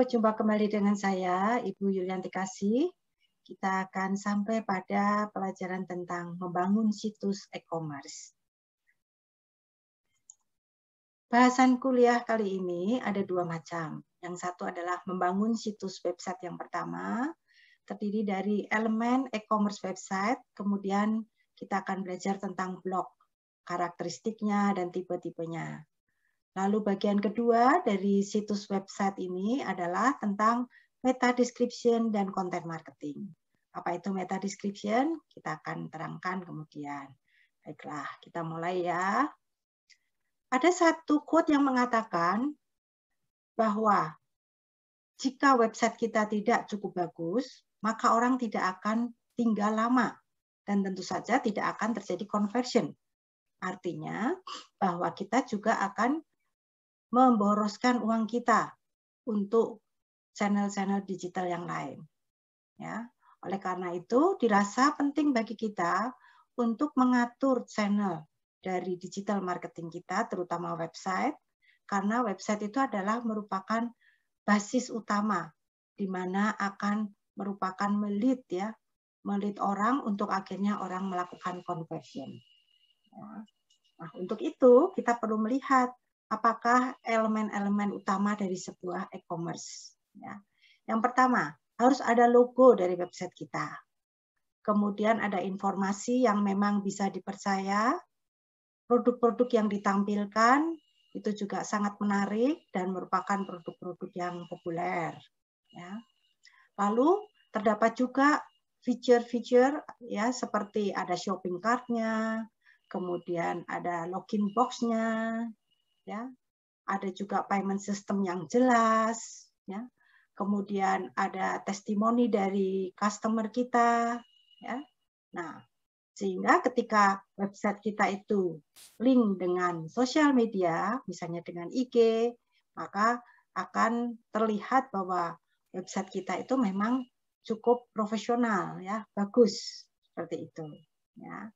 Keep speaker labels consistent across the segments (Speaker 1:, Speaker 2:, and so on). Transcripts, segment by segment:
Speaker 1: jumpa kembali dengan saya, Ibu Yulianti Kasih. Kita akan sampai pada pelajaran tentang membangun situs e-commerce. Bahasan kuliah kali ini ada dua macam. Yang satu adalah membangun situs website yang pertama, terdiri dari elemen e-commerce website, kemudian kita akan belajar tentang blog, karakteristiknya dan tipe-tipenya. Lalu bagian kedua dari situs website ini adalah tentang meta description dan content marketing. Apa itu meta description? Kita akan terangkan kemudian. Baiklah, kita mulai ya. Ada satu quote yang mengatakan bahwa jika website kita tidak cukup bagus, maka orang tidak akan tinggal lama dan tentu saja tidak akan terjadi conversion. Artinya bahwa kita juga akan memboroskan uang kita untuk channel-channel digital yang lain. Ya, oleh karena itu dirasa penting bagi kita untuk mengatur channel dari digital marketing kita, terutama website, karena website itu adalah merupakan basis utama di mana akan merupakan melit orang untuk akhirnya orang melakukan conversion. Ya. Nah, untuk itu kita perlu melihat apakah elemen-elemen utama dari sebuah e-commerce. Ya. Yang pertama, harus ada logo dari website kita. Kemudian ada informasi yang memang bisa dipercaya. Produk-produk yang ditampilkan itu juga sangat menarik dan merupakan produk-produk yang populer. Ya. Lalu terdapat juga fitur-fitur ya seperti ada shopping cart-nya, kemudian ada login box-nya, ya, ada juga payment system yang jelas, ya, kemudian ada testimoni dari customer kita, ya. Nah, sehingga ketika website kita itu link dengan sosial media, misalnya dengan IG, maka akan terlihat bahwa website kita itu memang cukup profesional, ya, bagus seperti itu. Ya.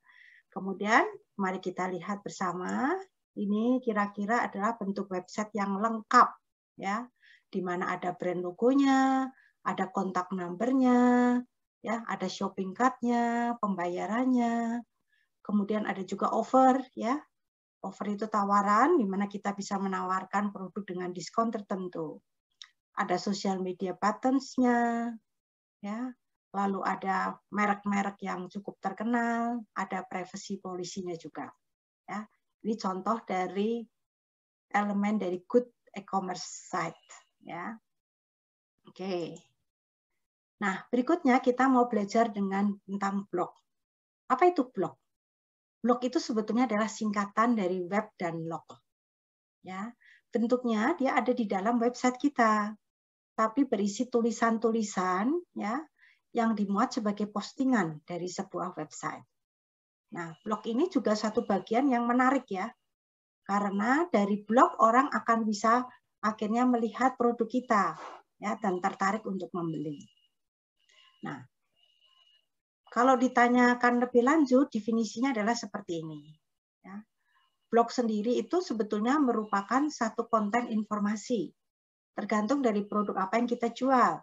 Speaker 1: Kemudian mari kita lihat bersama. Ini kira-kira adalah bentuk website yang lengkap, ya, di mana ada brand logonya, ada kontak number-nya, ya, ada shopping cart-nya, pembayarannya, kemudian ada juga offer, ya, offer itu tawaran di mana kita bisa menawarkan produk dengan diskon tertentu. Ada social media buttons-nya, ya, lalu ada merek-merek yang cukup terkenal, ada privacy policy-nya juga, ya. Ini contoh dari elemen dari good e-commerce site, ya. Oke. Nah, berikutnya kita mau belajar tentang blog. Apa itu blog? Blog itu sebetulnya adalah singkatan dari web dan log. Ya, bentuknya dia ada di dalam website kita, tapi berisi tulisan-tulisan ya yang dimuat sebagai postingan dari sebuah website. Nah, blog ini juga satu bagian yang menarik ya, karena dari blog orang akan bisa akhirnya melihat produk kita ya dan tertarik untuk membeli. Nah, kalau ditanyakan lebih lanjut, definisinya adalah seperti ini. Ya. Blog sendiri itu sebetulnya merupakan satu konten informasi, tergantung dari produk apa yang kita jual.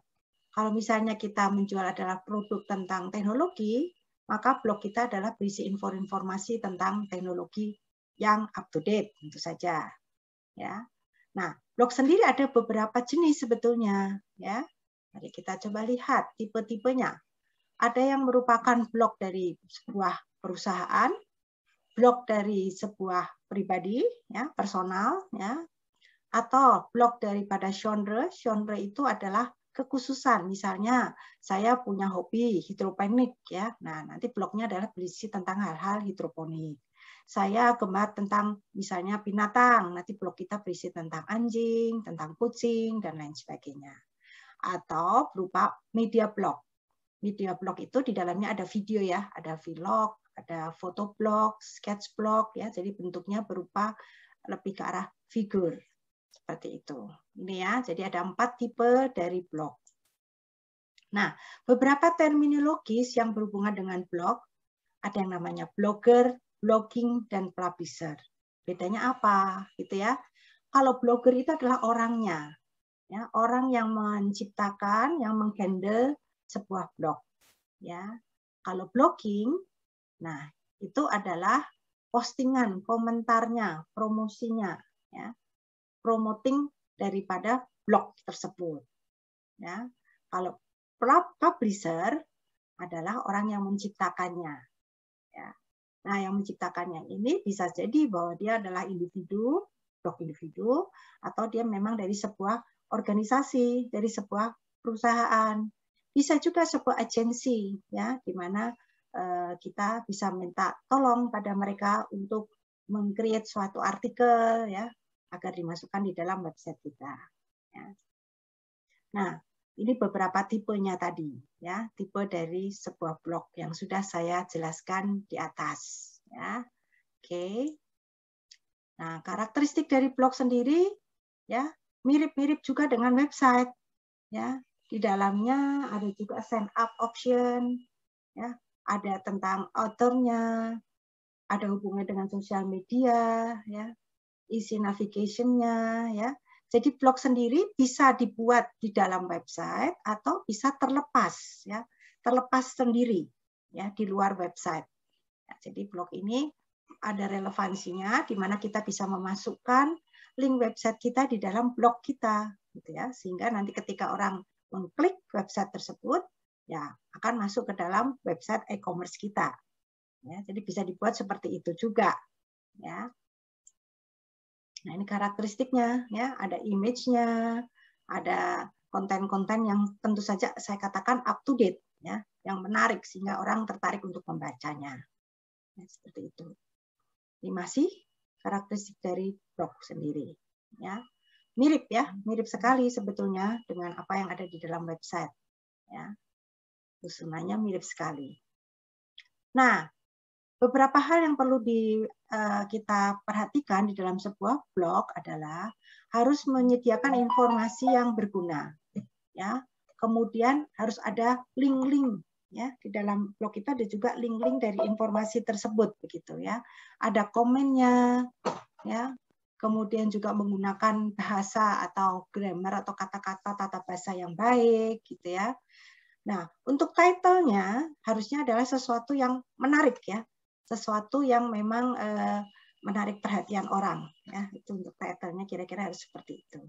Speaker 1: Kalau misalnya kita menjual adalah produk tentang teknologi, maka blog kita adalah berisi informasi tentang teknologi yang up to date, tentu saja. Ya. Nah, blog sendiri ada beberapa jenis sebetulnya. Ya. Mari kita coba lihat tipe-tipenya. Ada yang merupakan blog dari sebuah perusahaan, blog dari sebuah pribadi, ya, personal, ya, atau blog daripada genre. Genre itu adalah kekhususan. Misalnya, saya punya hobi hidroponik, ya. Nah, nanti blognya adalah berisi tentang hal-hal hidroponik. Saya gemar tentang misalnya binatang, nanti blog kita berisi tentang anjing, tentang kucing, dan lain sebagainya. Atau berupa media blog. Media blog itu di dalamnya ada video ya, ada vlog, ada fotoblog, sketch blog ya, jadi bentuknya berupa lebih ke arah figur seperti itu. Ini ya, jadi ada 4 tipe dari blog. Nah, beberapa terminologis yang berhubungan dengan blog, ada yang namanya blogger, blogging, dan publisher. Bedanya apa? Gitu ya. Kalau blogger itu adalah orangnya. Ya, orang yang menciptakan, yang menghandle sebuah blog. Ya, kalau blogging, nah itu adalah postingan, komentarnya, promosinya, ya, promoting daripada blog tersebut. Ya, kalau publisher adalah orang yang menciptakannya. Ya. Nah, yang menciptakannya ini bisa jadi bahwa dia adalah individu, blog individu, atau dia memang dari sebuah organisasi, dari sebuah perusahaan. Bisa juga sebuah agensi, ya, di mana kita bisa minta tolong pada mereka untuk meng-create suatu artikel, ya, agar dimasukkan di dalam website kita. Ya. Nah, ini beberapa tipenya tadi, ya, tipe dari sebuah blog yang sudah saya jelaskan di atas, ya. Oke. Nah, karakteristik dari blog sendiri, ya, mirip-mirip juga dengan website, ya. Di dalamnya ada juga sign up option, ya, ada tentang author-nya, ada hubungannya dengan sosial media, ya, isi navigation-nya, ya. Jadi blog sendiri bisa dibuat di dalam website atau bisa terlepas, ya, terlepas sendiri, ya, di luar website. Ya, jadi blog ini ada relevansinya di mana kita bisa memasukkan link website kita di dalam blog kita, gitu ya, sehingga nanti ketika orang mengklik website tersebut, ya akan masuk ke dalam website e-commerce kita. Ya, jadi bisa dibuat seperti itu juga, ya. Nah, ini karakteristiknya, ya, ada image-nya, ada konten-konten yang tentu saja saya katakan up to date, ya, yang menarik sehingga orang tertarik untuk membacanya. Ya, seperti itu. Ini masih karakteristik dari blog sendiri, ya. Mirip ya, mirip sekali sebetulnya dengan apa yang ada di dalam website, ya. Susunannya mirip sekali. Nah, beberapa hal yang perlu kita perhatikan di dalam sebuah blog adalah harus menyediakan informasi yang berguna, ya. Kemudian harus ada link-link, ya. Di dalam blog itu ada juga link-link dari informasi tersebut, begitu ya. Ada komennya, ya. Kemudian juga menggunakan bahasa atau grammar atau kata-kata tata bahasa yang baik, gitu ya. Nah, untuk title-nya harusnya adalah sesuatu yang menarik ya, sesuatu yang memang menarik perhatian orang ya. Itu untuk title-nya kira-kira harus seperti itu.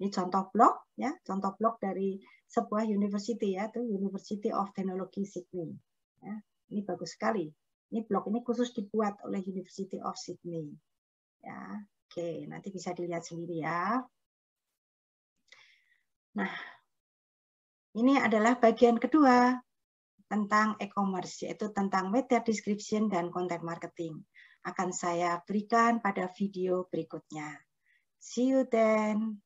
Speaker 1: Ini contoh blog ya, contoh blog dari sebuah university ya, itu University of Technology Sydney. Ya, ini bagus sekali. Ini blog ini khusus dibuat oleh University of Sydney. Ya, oke, nanti bisa dilihat sendiri ya. Nah, ini adalah bagian kedua tentang e-commerce, yaitu tentang method description dan content marketing. Akan saya berikan pada video berikutnya. See you then.